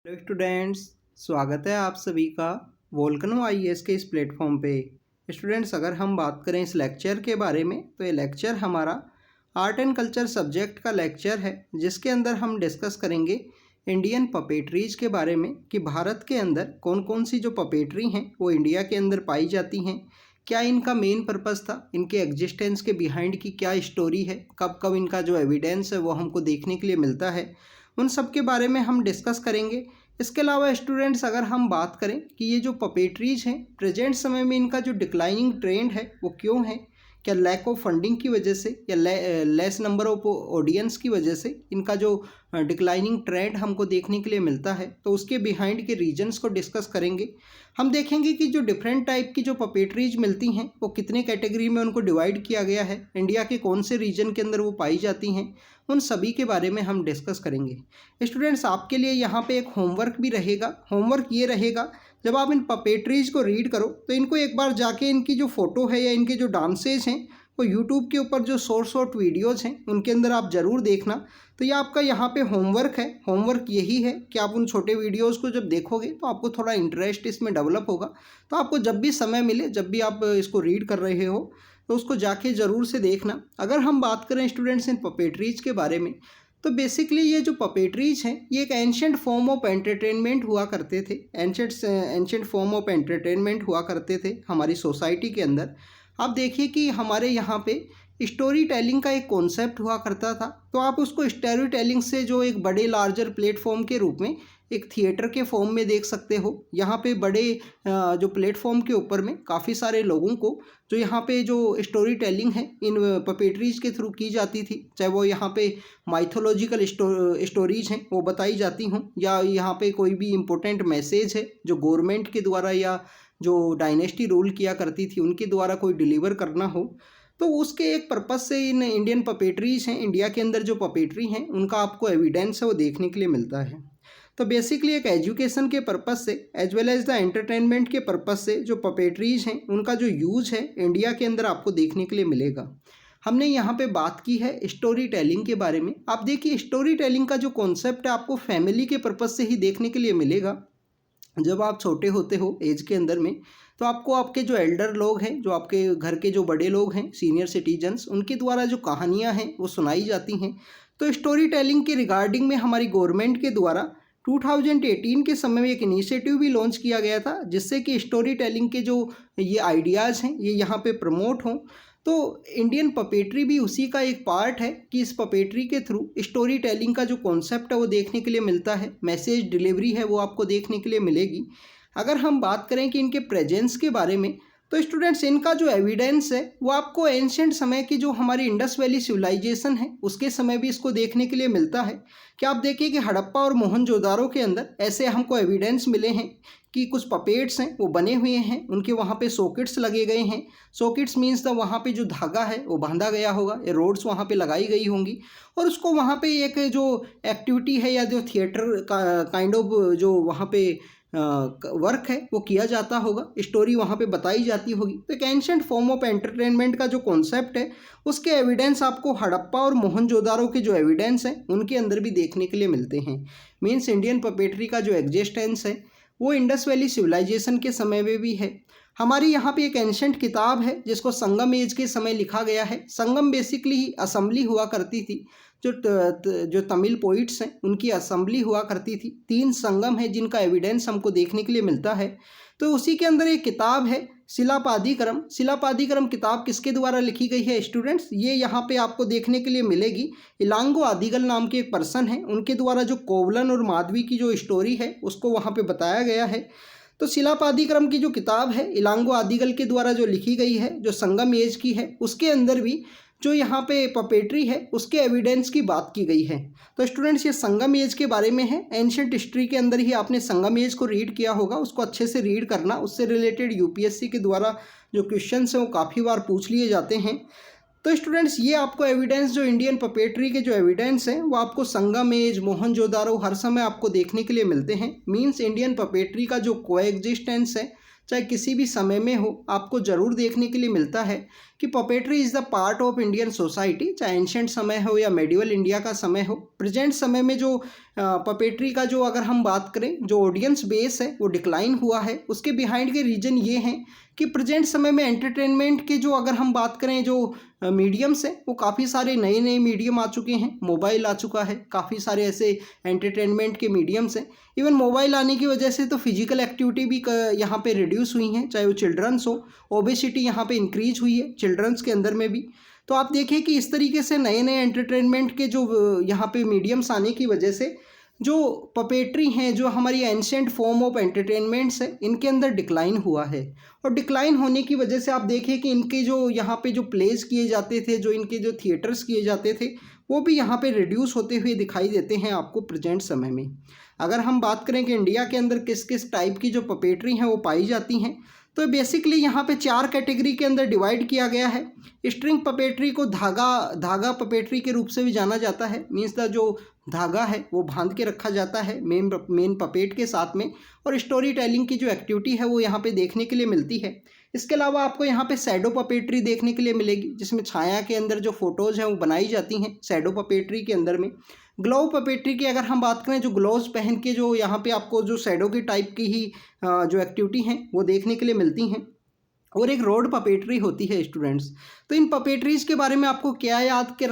Hello students, स्वागत है आप सभी का वोल्केनो आईएएस के इस प्लेटफॉर्म पे। स्टूडेंट्स, अगर हम बात करें इस लेक्चर के बारे में तो ये लेक्चर हमारा आर्ट एंड कल्चर सब्जेक्ट का लेक्चर है, जिसके अंदर हम डिस्कस करेंगे इंडियन पपेट्रीज के बारे में कि भारत के अंदर कौन कौन सी जो पपेट्री हैं वो इंडिया के अंदर पाई जाती हैं, क्या इनका मेन पर्पस था, इनके एग्जिस्टेंस के बिहाइंड की क्या स्टोरी है, कब कब इनका जो एविडेंस है वो हमको देखने के लिए मिलता है, उन सब के बारे में हम डिस्कस करेंगे। इसके अलावा स्टूडेंट्स, अगर हम बात करें कि ये जो पपेट्रीज हैं प्रेजेंट समय में इनका जो डिक्लाइनिंग ट्रेंड है वो क्यों है, क्या लैक ऑफ फंडिंग की वजह से या लेस नंबर ऑफ ऑडियंस की वजह से इनका जो डिक्लाइनिंग ट्रेंड हमको देखने के लिए मिलता है, तो उसके बिहाइंड के रीजंस को डिस्कस करेंगे। हम देखेंगे कि जो डिफरेंट टाइप की जो पपेट्रीज मिलती हैं वो कितने कैटेगरी में उनको डिवाइड किया गया है, इंडिया के कौन से रीजन के अंदर वो पाई जाती हैं, उन सभी के बारे में हम डिस्कस करेंगे। स्टूडेंट्स, आपके लिए यहाँ पे एक होमवर्क भी रहेगा। होमवर्क ये रहेगा, जब आप इन पपेट्रीज को रीड करो तो इनको एक बार जाके इनकी जो फ़ोटो है या इनके जो डांसेज हैं वो यूट्यूब के ऊपर जो शॉर्ट वीडियोज़ हैं उनके अंदर आप ज़रूर देखना। तो ये आपका यहाँ पे होमवर्क है। होमवर्क यही है कि आप उन छोटे वीडियोज़ को जब देखोगे तो आपको थोड़ा इंटरेस्ट इसमें डेवलप होगा। तो आपको जब भी समय मिले, जब भी आप इसको रीड कर रहे हो, तो उसको जाके ज़रूर से देखना। अगर हम बात करें स्टूडेंट्स इन पपेट्रीज के बारे में, तो बेसिकली ये जो पपेट्रीज हैं ये एक एंशंट फॉर्म ऑफ एंटरटेनमेंट हुआ करते थे। एंशंट फॉर्म ऑफ एंटरटेनमेंट हुआ करते थे हमारी सोसाइटी के अंदर। आप देखिए कि हमारे यहाँ पे स्टोरी टेलिंग का एक कॉन्सेप्ट हुआ करता था, तो आप उसको स्टोरी टेलिंग से जो एक बड़े लार्जर प्लेटफॉर्म के रूप में एक थिएटर के फॉर्म में देख सकते हो। यहाँ पे बड़े जो प्लेटफॉर्म के ऊपर में काफ़ी सारे लोगों को जो यहाँ पे जो स्टोरी टेलिंग है इन पपेट्रीज के थ्रू की जाती थी, चाहे वो यहाँ पे माइथोलॉजिकल स्टोरीज हैं वो बताई जाती हों, या यहाँ पे कोई भी इम्पोर्टेंट मैसेज है जो गवर्नमेंट के द्वारा या जो डायनेस्टी रूल किया करती थी उनके द्वारा कोई डिलीवर करना हो, तो उसके एक पर्पज़ से इन इंडियन पपेट्रीज हैं, इंडिया के अंदर जो पपेट्री हैं उनका आपको एविडेंस है वो देखने के लिए मिलता है। तो बेसिकली एक एजुकेशन के पर्पज़ से as well as the entertainment के पर्पज़ से जो पपेट्रीज हैं उनका जो यूज़ है इंडिया के अंदर आपको देखने के लिए मिलेगा। हमने यहाँ पे बात की है स्टोरी टेलिंग के बारे में। आप देखिए, स्टोरी टेलिंग का जो कॉन्सेप्ट है आपको फैमिली के पर्पज़ से ही देखने के लिए मिलेगा। जब आप छोटे होते हो एज के अंदर में, तो आपको आपके जो एल्डर लोग हैं, जो आपके घर के जो बड़े लोग हैं, सीनियर सिटीजन्स, उनके द्वारा जो कहानियाँ हैं वो सुनाई जाती हैं। तो स्टोरी टेलिंग के रिगार्डिंग में हमारी गवर्नमेंट के द्वारा 2018 के समय में एक इनिशिएटिव भी लॉन्च किया गया था, जिससे कि स्टोरी टेलिंग के जो ये आइडियाज़ हैं ये यहाँ पे प्रमोट हों। तो इंडियन पपेट्री भी उसी का एक पार्ट है कि इस पपेट्री के थ्रू स्टोरी टेलिंग का जो कॉन्सेप्ट है वो देखने के लिए मिलता है, मैसेज डिलीवरी है वो आपको देखने के लिए मिलेगी। अगर हम बात करें कि इनके प्रेजेंस के बारे में, तो स्टूडेंट्स इनका जो एविडेंस है वो आपको एंशिएंट समय की जो हमारी इंडस वैली सिविलाइजेशन है उसके समय भी इसको देखने के लिए मिलता है। कि आप देखिए कि हड़प्पा और मोहनजोदारो के अंदर ऐसे हमको एविडेंस मिले हैं कि कुछ पपेट्स हैं वो बने हुए हैं, उनके वहाँ पे सॉकेट्स लगे गए हैं। सॉकेट्स मीन्स द वहाँ पे जो धागा है वो बांधा गया होगा, ये रोड्स वहाँ पे लगाई गई होंगी, और उसको वहाँ पे एक जो एक्टिविटी है या जो थिएटर का काइंड ऑफ जो वहाँ पे वर्क है वो किया जाता होगा, स्टोरी वहाँ पे बताई जाती होगी। तो एक एंशिएंट फॉर्म ऑफ एंटरटेनमेंट का जो कॉन्सेप्ट है उसके एविडेंस आपको हड़प्पा और मोहनजोदारो के जो एविडेंस हैं उनके अंदर भी देखने के लिए मिलते हैं। मीन्स इंडियन पपेट्री का जो एग्जिस्टेंस है वो इंडस वैली सिविलाइजेशन के समय में भी है। हमारी यहाँ पे एक एंशिएंट किताब है जिसको संगम एज के समय लिखा गया है। संगम बेसिकली असेंबली हुआ करती थी, जो तमिल पोइट्स हैं उनकी असेंबली हुआ करती थी। 3 संगम है जिनका एविडेंस हमको देखने के लिए मिलता है। तो उसी के अंदर एक किताब है शिलापादिक्रम। शिलापादिक्रम किताब किसके द्वारा लिखी गई है स्टूडेंट्स, ये यहाँ पे आपको देखने के लिए मिलेगी। इलांगो आदिगल नाम के एक पर्सन है, उनके द्वारा जो कोवलन और माधवी की जो स्टोरी है उसको वहाँ पे बताया गया है। तो शिलापादिक्रम की जो किताब है इलांगो आदिगल के द्वारा जो लिखी गई है, जो संगम एज की है, उसके अंदर भी जो यहाँ पे पपेट्री है उसके एविडेंस की बात की गई है। तो स्टूडेंट्स, ये संगम एज के बारे में है। एंशिएंट हिस्ट्री के अंदर ही आपने संगम एज को रीड किया होगा, उसको अच्छे से रीड करना। उससे रिलेटेड यूपीएससी के द्वारा जो क्वेश्चंस हैं वो काफ़ी बार पूछ लिए जाते हैं। तो स्टूडेंट्स, ये आपको एविडेंस जो इंडियन पपेट्री के जो एविडेंस हैं वो आपको संगम एज, मोहनजोदारो हर समय आपको देखने के लिए मिलते हैं। मीन्स इंडियन पपेट्री का जो कोएग्जिस्टेंस है चाहे किसी भी समय में हो आपको ज़रूर देखने के लिए मिलता है। कि puppetry is the part of Indian society, चाहे एंशंट समय हो या मेडिवल इंडिया का समय हो। प्रेजेंट समय में जो पपेट्री का जो अगर हम बात करें, जो ऑडियंस बेस है वो डिक्लाइन हुआ है। उसके बिहाइंड के रीजन ये हैं कि प्रेजेंट समय में एंटरटेनमेंट के जो अगर हम बात करें जो मीडियम्स हैं वो काफ़ी सारे नए नए मीडियम आ चुके हैं। मोबाइल आ चुका है, काफ़ी सारे ऐसे एंटरटेनमेंट के मीडियम्स हैं। इवन मोबाइल आने की वजह से तो फिजिकल एक्टिविटी भी यहाँ पे रिड्यूस हुई हैं, चाहे वो चिल्ड्रंस हो। ओबेसिटी यहाँ पे इंक्रीज हुई है चिल्ड्रंस के अंदर में भी। तो आप देखिए कि इस तरीके से नए नए एंटरटेनमेंट के जो यहाँ पे मीडियम्स आने की वजह से जो पपेट्री हैं, जो हमारी एंशिएंट फॉर्म ऑफ एंटरटेनमेंट्स है, इनके अंदर डिक्लाइन हुआ है। और डिक्लाइन होने की वजह से आप देखिए कि इनके जो यहाँ पे जो प्लेस किए जाते थे, जो इनके जो थिएटर्स किए जाते थे, वो भी यहाँ पे रिड्यूस होते हुए दिखाई देते हैं आपको प्रेजेंट समय में। अगर हम बात करें कि इंडिया के अंदर किस किस टाइप की जो पपेट्री हैं वो पाई जाती हैं, तो बेसिकली यहाँ पे 4 कैटेगरी के अंदर डिवाइड किया गया है। स्ट्रिंग पपेट्री को धागा पपेट्री के रूप से भी जाना जाता है। मीन्स द जो धागा है वो बांध के रखा जाता है मेन पपेट के साथ में, और स्टोरी टेलिंग की जो एक्टिविटी है वो यहाँ पे देखने के लिए मिलती है। इसके अलावा आपको यहाँ पे शैडो पपेट्री देखने के लिए मिलेगी, जिसमें छाया के अंदर जो फोटोज़ हैं वो बनाई जाती हैं शैडो पपेट्री के अंदर में। ग्लोव पपेट्री की अगर हम बात करें, जो ग्लोव्स पहन के जो यहाँ पे आपको जो शैडो की टाइप की ही जो एक्टिविटी हैं वो देखने के लिए मिलती हैं। और एक रोड पपेट्री होती है स्टूडेंट्स। तो इन पपेट्रीज़ के बारे में आपको क्या याद के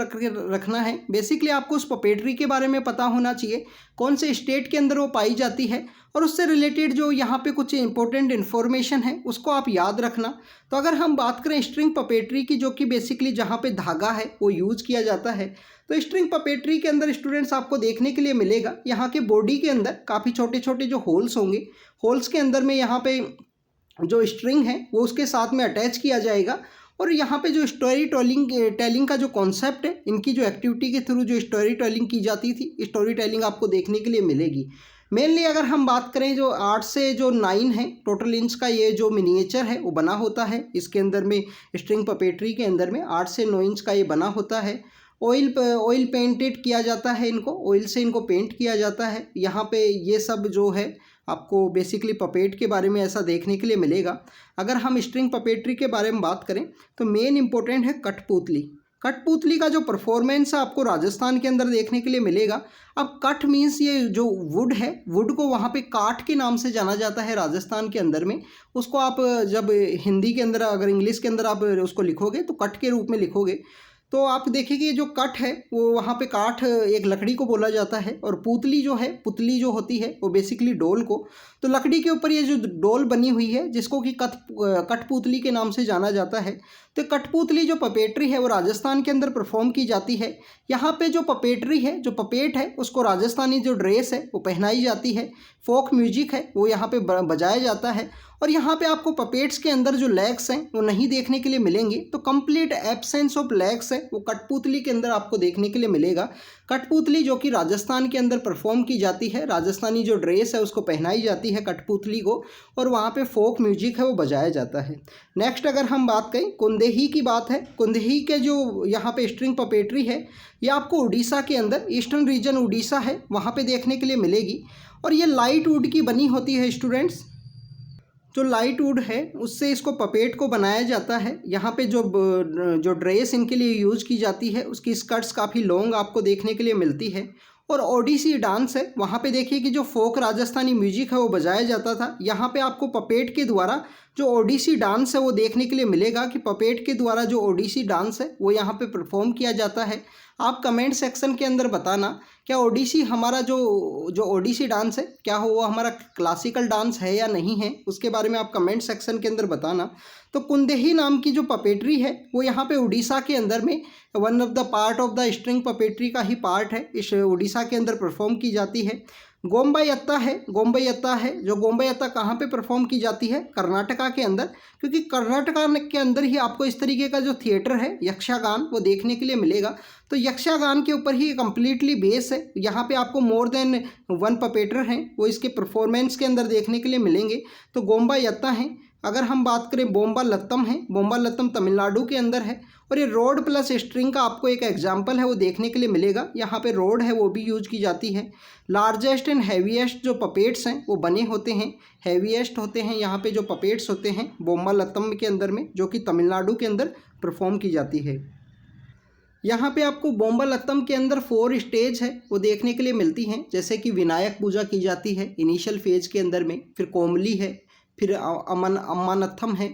रखना है, बेसिकली आपको उस पपेट्री के बारे में पता होना चाहिए, कौन से स्टेट के अंदर वो पाई जाती है, और उससे रिलेटेड जो यहाँ पे कुछ इंपॉर्टेंट इन्फॉर्मेशन है उसको आप याद रखना। तो अगर हम बात करें स्ट्रिंग पपेट्री की, जो कि बेसिकली जहाँ पे धागा है वो यूज़ किया जाता है, तो स्ट्रिंग पपेट्री के अंदर स्टूडेंट्स आपको देखने के लिए मिलेगा यहाँ के बॉडी के अंदर काफ़ी छोटे छोटे जो होल्स होंगे, होल्स के अंदर में यहाँ पे जो स्ट्रिंग है वो उसके साथ में अटैच किया जाएगा। और यहाँ पे जो स्टोरी टेलिंग का जो कॉन्सेप्ट है, इनकी जो एक्टिविटी के थ्रू जो स्टोरी टेलिंग की जाती थी, स्टोरी टेलिंग आपको देखने के लिए मिलेगी। मेनली अगर हम बात करें, जो 8 से जो 9 है टोटल इंच का ये जो मिनिएचर है वो बना होता है। इसके अंदर में स्ट्रिंग पपेट्री के अंदर में 8 से 9 इंच का ये बना होता है। ऑयल पेंटेड किया जाता है, इनको ऑयल से इनको पेंट किया जाता है। यहाँ पे ये सब जो है आपको बेसिकली पपेट के बारे में ऐसा देखने के लिए मिलेगा। अगर हम स्ट्रिंग पपेट्री के बारे में बात करें तो मेन इंपॉर्टेंट है कठपुतली। कठपुतली का जो परफॉर्मेंस है आपको राजस्थान के अंदर देखने के लिए मिलेगा। अब कठ मीन्स ये जो वुड है, वुड को वहाँ पे काठ के नाम से जाना जाता है राजस्थान के अंदर में। उसको आप जब हिंदी के अंदर, अगर इंग्लिश के अंदर आप उसको लिखोगे तो कठ के रूप में लिखोगे। तो आप देखिए कि जो कठ है वो वहाँ पे काठ एक लकड़ी को बोला जाता है, और पुतली जो है, पुतली जो होती है वो बेसिकली डोल को। तो लकड़ी के ऊपर ये जो डोल बनी हुई है जिसको कि कठपुतली के नाम से जाना जाता है। तो कठपुतली जो पपेट्री है वो राजस्थान के अंदर परफॉर्म की जाती है। यहाँ पे जो पपेट्री है, जो पपेट है, उसको राजस्थानी जो ड्रेस है वो पहनाई जाती है। फोक म्यूजिक है वो यहाँ पे बजाया जाता है। और यहाँ पे आपको पपेट्स के अंदर जो लेग्स हैं वो नहीं देखने के लिए मिलेंगे। तो कंप्लीट एब्सेंस ऑफ लेग्स है वो कठपुतली के अंदर आपको देखने के लिए मिलेगा। कठपुतली जो कि राजस्थान के अंदर परफॉर्म की जाती है, राजस्थानी जो ड्रेस है उसको पहनाई जाती है कठपुतली को, और वहाँ पे फोक म्यूजिक है वो बजाया जाता है। नेक्स्ट अगर हम बात करें कुंदेही की बात है। कुंदेही के जो यहाँ पे स्ट्रिंग पपेट्री है ये आपको उड़ीसा के अंदर, ईस्टर्न रीजन उड़ीसा है, वहाँ पे देखने के लिए मिलेगी। और ये लाइट वुड की बनी होती है स्टूडेंट्स। जो लाइट वुड है उससे इसको पपेट को बनाया जाता है। यहाँ पे जो ड्रेस इनके लिए यूज़ की जाती है उसकी स्कर्ट्स काफ़ी लॉन्ग आपको देखने के लिए मिलती है। और ओडिसी डांस है, वहाँ पे देखिए कि जो फोक राजस्थानी म्यूजिक है वो बजाया जाता था। यहाँ पे आपको पपेट के द्वारा जो ओडिसी डांस है वो देखने के लिए मिलेगा कि पपेट के द्वारा जो ओडिसी डांस है वो यहाँ पे परफॉर्म किया जाता है। आप कमेंट सेक्शन के अंदर बताना क्या ओडिसी हमारा जो ओडिसी डांस है क्या वो हमारा क्लासिकल डांस है या नहीं है, उसके बारे में आप कमेंट सेक्शन के अंदर बताना। तो कुंदेही नाम की जो पपेट्री है वो यहाँ पे उड़ीसा के अंदर में one of the part of the string puppetry का ही पार्ट है, इस उड़ीसा के अंदर परफॉर्म की जाती है। गोम्बायत्ता है, गोम्बायत्ता है, जो गोम्बायत्ता कहाँ पे परफॉर्म की जाती है, कर्नाटका के अंदर, क्योंकि कर्नाटका के अंदर ही आपको इस तरीके का जो थिएटर है यक्षगान वो देखने के लिए मिलेगा। तो यक्षगान के ऊपर ही कम्प्लीटली बेस है। यहाँ पे आपको मोर देन 1 पपेटर हैं वो इसके परफॉर्मेंस के अंदर देखने के लिए मिलेंगे। तो गोम्बायत्ता है। अगर हम बात करें बोम्बा लत्तम है, बोम्बा लत्तम तमिलनाडु के अंदर है। और ये रोड प्लस स्ट्रिंग का आपको एक एग्जाम्पल है वो देखने के लिए मिलेगा। यहाँ पे रोड है वो भी यूज की जाती है। लार्जेस्ट एंड हैवीएस्ट जो पपेट्स हैं वो बने होते हैं, हैवीएस्ट होते हैं यहाँ पे जो पपेट्स होते हैं बोम्बा लत्तम के अंदर में, जो कि तमिलनाडु के अंदर परफॉर्म की जाती है। यहाँ पे आपको बोम्बा लत्तम के अंदर 4 स्टेज है वो देखने के लिए मिलती हैं, जैसे कि विनायक पूजा की जाती है इनिशियल फेज के अंदर में, फिर कोमली है, फिर अम्मानत्थम है।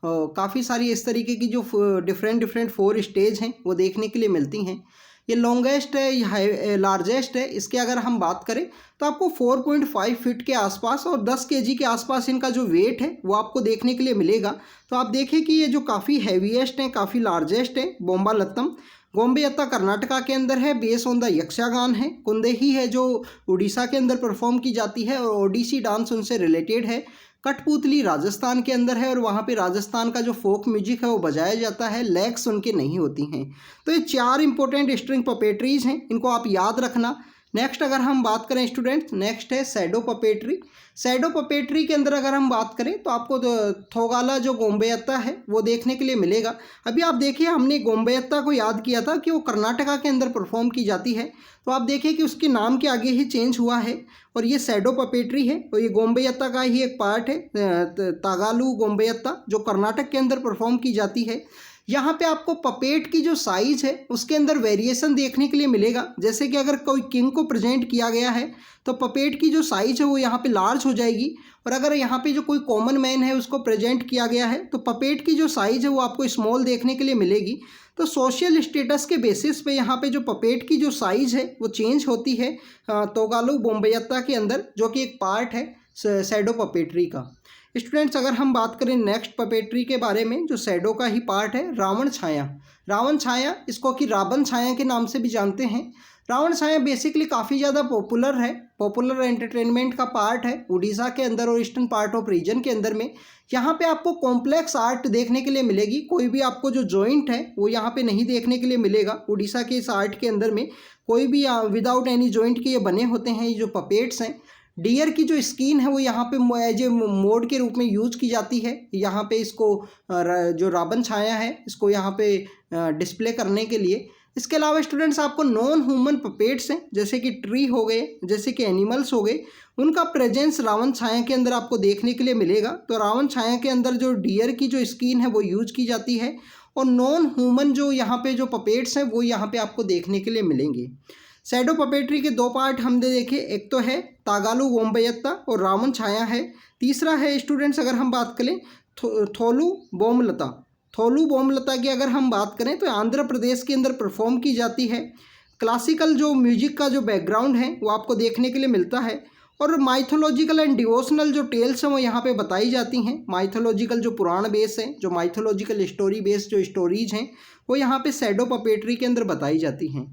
काफ़ी सारी इस तरीके की जो डिफरेंट 4 स्टेज हैं वो देखने के लिए मिलती हैं। ये लॉन्गेस्ट है, लार्जेस्ट है। इसके अगर हम बात करें तो आपको 4.5 फीट के आसपास और 10 केजी के आसपास इनका जो वेट है वो आपको देखने के लिए मिलेगा। तो आप देखें कि ये जो काफ़ी हैवीएस्ट है, काफ़ी लार्जेस्ट है बोम्बा लत्तम। गोम्बेयत्ता कर्नाटका के अंदर है, बेस ऑन द यक्षगान है। कुंदेही है जो उड़ीसा के अंदर परफॉर्म की जाती है और ओडिसी डांस उनसे रिलेटेड है। कठपुतली राजस्थान के अंदर है और वहाँ पे राजस्थान का जो फोक म्यूजिक है वो बजाया जाता है, लेग्स उनके नहीं होती हैं। तो ये 4 इंपॉर्टेंट स्ट्रिंग पपेट्रीज हैं, इनको आप याद रखना। नेक्स्ट अगर हम बात करें स्टूडेंट्स, नेक्स्ट है शैडो पपेट्री। शैडो पपेट्री के अंदर अगर हम बात करें तो आपको थोगाला जो गोम्बेयत्ता है वो देखने के लिए मिलेगा। अभी आप देखिए हमने गोम्बेयत्ता को याद किया था कि वो कर्नाटका के अंदर परफॉर्म की जाती है, तो आप देखिए कि उसके नाम के आगे ही चेंज हुआ है और ये शैडो पपेट्री है और ये गोम्बेयत्ता का ही एक पार्ट है, तागालू गोम्बेयत्ता जो कर्नाटक के अंदर परफॉर्म की जाती है। यहाँ पे आपको पपेट की जो साइज़ है उसके अंदर वेरिएशन देखने के लिए मिलेगा। जैसे कि अगर कोई किंग को प्रेजेंट किया गया है तो पपेट की जो साइज़ है वो यहाँ पे लार्ज हो जाएगी, और अगर यहाँ पे जो कोई कॉमन मैन है उसको प्रेजेंट किया गया है तो पपेट की जो साइज़ है वो आपको स्मॉल देखने के लिए मिलेगी। तो सोशल स्टेटस के बेसिस पे यहाँ पे जो पपेट की जो साइज़ है वो चेंज होती है तोगालू गोम्बेयत्ता के अंदर, जो कि एक पार्ट है शैडो पपेट्री का। स्टूडेंट्स अगर हम बात करें नेक्स्ट पपेट्री के बारे में जो शैडो का ही पार्ट है, रावण छाया। रावण छाया, इसको कि रावण छाया के नाम से भी जानते हैं। रावण छाया बेसिकली काफ़ी ज़्यादा पॉपुलर है, पॉपुलर एंटरटेनमेंट का पार्ट है उड़ीसा के अंदर और ईस्टर्न पार्ट ऑफ रीजन के अंदर में। यहाँ पे आपको कॉम्प्लेक्स आर्ट देखने के लिए मिलेगी, कोई भी आपको जो जॉइंट है वो यहाँ पे नहीं देखने के लिए मिलेगा। उड़ीसा के इस आर्ट के अंदर में कोई भी विदाउट एनी जॉइंट के ये बने होते हैं, ये जो पपेट्स हैं। डियर की जो स्किन है वो यहाँ पे एज ए मोड के रूप में यूज की जाती है। यहाँ पे इसको जो रावण छाया है इसको यहाँ पे डिस्प्ले करने के लिए। इसके अलावा स्टूडेंट्स आपको नॉन ह्यूमन पपेट्स हैं, जैसे कि ट्री हो गए, जैसे कि एनिमल्स हो गए, उनका प्रेजेंस रावण छाया के अंदर आपको देखने के लिए मिलेगा। तो रावण छाया के अंदर जो डियर की जो स्किन है वो यूज की जाती है और नॉन ह्यूमन जो यहाँ पे जो पपेट्स हैं वो यहाँ पे आपको देखने के लिए मिलेंगे। शैडो पपेट्री के 2 पार्ट हमने देखे, एक तो है तागालू गोम्बेयत्ता और रावण छाया है। तीसरा है स्टूडेंट्स अगर हम बात करें थोलू बोमलता। थोलू बोमलता की अगर हम बात करें तो आंध्र प्रदेश के अंदर परफॉर्म की जाती है। क्लासिकल जो म्यूजिक का जो बैकग्राउंड है वो आपको देखने के लिए मिलता है और माइथोलॉजिकल एंड डिवोशनल जो टेल्स हैं वो यहाँ पे बताई जाती हैं। माइथोलॉजिकल जो पुराण बेस हैं, जो माइथोलॉजिकल स्टोरी बेस जो स्टोरीज हैं वो यहाँ पे शैडो पपेट्री के अंदर बताई जाती हैं।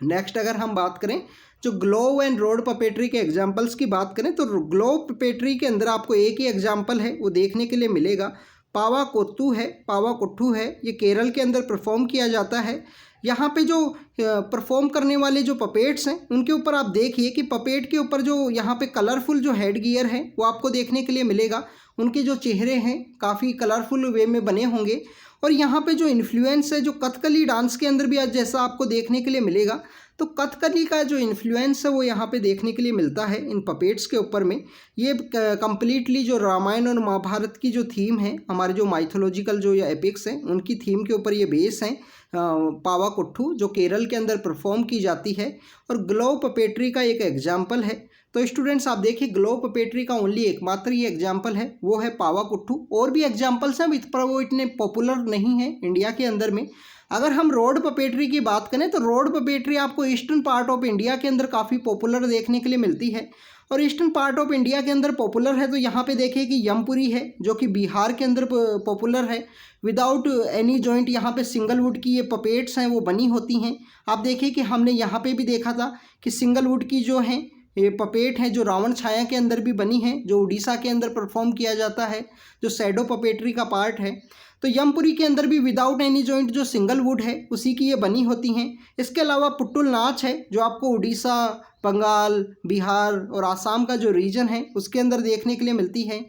नेक्स्ट अगर हम बात करें जो ग्लोव एंड रोड पपेट्री के एग्जांपल्स की बात करें तो ग्लोव पपेट्री के अंदर आपको एक ही एग्जांपल है वो देखने के लिए मिलेगा, पावा कोत्तू है, पावा कोट्ठू है। ये केरल के अंदर परफॉर्म किया जाता है। यहाँ पे जो परफॉर्म करने वाले जो पपेट्स हैं उनके ऊपर आप देखिए कि पपेट के ऊपर जो यहाँ पे कलरफुल जो हेड गियर है वो आपको देखने के लिए मिलेगा। उनके जो चेहरे हैं काफ़ी कलरफुल वे में बने होंगे और यहाँ पे जो इन्फ्लुएंस है जो कथकली डांस के अंदर भी आज जैसा आपको देखने के लिए मिलेगा, तो कथकली का जो इन्फ्लुएंस है वो यहाँ पे देखने के लिए मिलता है इन पपेट्स के ऊपर में। ये कम्प्लीटली जो रामायण और महाभारत की जो थीम है, हमारे जो माइथोलॉजिकल जो एपिक्स हैं उनकी थीम के ऊपर ये बेस हैं। पावा कोट्ठू जो केरल के अंदर परफॉर्म की जाती है और ग्लोव पपेट्री का एक एग्जाम्पल है। तो स्टूडेंट्स आप देखिए ग्लोव पपेट्री का ओनली एकमात्र ये एग्जाम्पल है वो है पावा कोट्ठू। और भी एग्जाम्पल्स हैं पर वो इतने पॉपुलर नहीं हैं इंडिया के अंदर में। अगर हम रोड पपेट्री की बात करें तो रोड पपेट्री आपको ईस्टर्न पार्ट ऑफ इंडिया के अंदर काफ़ी पॉपुलर देखने के लिए मिलती है और ईस्टर्न पार्ट ऑफ इंडिया के अंदर पॉपुलर है तो यहाँ पे देखिए कि यमपुरी है जो कि बिहार के अंदर पॉपुलर है। विदाउट एनी जॉइंट यहाँ पे सिंगल वुड की ये पपेट्स हैं वो बनी होती हैं। आप देखिए कि हमने यहाँ पे भी देखा था कि सिंगल वुड की जो हैं ये पपेट हैं जो रावण छाया के अंदर भी बनी है, जो उड़ीसा के अंदर परफॉर्म किया जाता है, जो शैडो पपेट्री का पार्ट है। तो यमपुरी के अंदर भी विदाउट एनी जॉइंट जो सिंगल वुड है उसी की ये बनी होती हैं। इसके अलावा पुट्टुल नाच है जो आपको उड़ीसा, बंगाल, बिहार और आसाम का जो रीजन है उसके अंदर देखने के लिए मिलती है।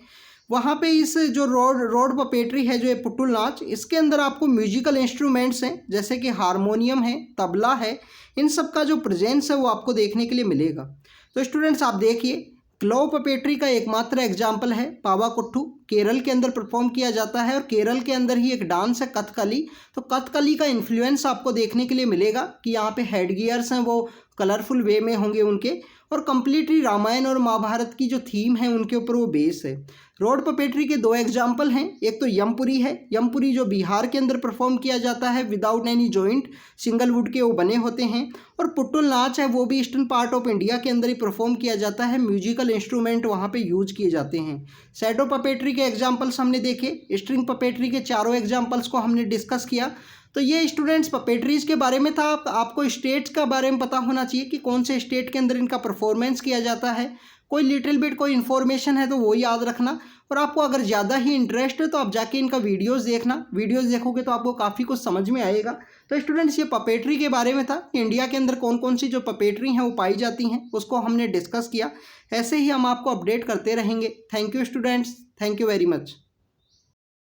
वहाँ पे इस जो रोड पपेट्री है, जो ये पुतुल नाच, इसके अंदर आपको म्यूजिकल इंस्ट्रूमेंट्स हैं जैसे कि हारमोनियम है, तबला है, इन सब का जो प्रेजेंस है वो आपको देखने के लिए मिलेगा। तो स्टूडेंट्स आप देखिए, क्लो पपेट्री का एकमात्र एग्जाम्पल है पावाकुट्टू, केरल के अंदर परफॉर्म किया जाता है और केरल के अंदर ही एक डांस है कथकली। तो कथकली का इन्फ्लुएंस आपको देखने के लिए मिलेगा कि यहाँ पे हेड गियर्स हैं वो कलरफुल वे में होंगे उनके, और कंप्लीटली रामायण और महाभारत की जो थीम है उनके ऊपर वो बेस है। रोड पपेट्री के दो एग्जाम्पल हैं, एक तो यमपुरी है, यमपुरी जो बिहार के अंदर परफॉर्म किया जाता है without any joint, single would के वो बने होते हैं, और पुतुल नाच है वो भी ईस्टर्न पार्ट ऑफ इंडिया के अंदर ही परफॉर्म किया जाता है, म्यूजिकल इंस्ट्रूमेंट वहाँ पे यूज किए जाते हैं। शैडो पपेट्री के एग्जाम्पल्स हमने देखे, स्ट्रिंग पपेट्री के चारों एग्जाम्पल्स को हमने डिस्कस किया। तो ये स्टूडेंट्स पपेट्रीज के बारे में था। आपको स्टेट्स का बारे में पता होना चाहिए कि कौन से स्टेट के अंदर इनका परफॉर्मेंस किया जाता है, कोई लिटिल बिट कोई इन्फॉर्मेशन है तो वो याद रखना। और आपको अगर ज़्यादा ही इंटरेस्ट है तो आप जाके इनका वीडियोस देखना, वीडियोस देखोगे तो आपको काफ़ी कुछ समझ में आएगा। तो स्टूडेंट्स ये पपेट्री के बारे में था कि इंडिया के अंदर कौन कौन सी जो पपेट्री हैं वो पाई जाती हैं, उसको हमने डिस्कस किया। ऐसे ही हम आपको अपडेट करते रहेंगे। Thank you students, thank you very much.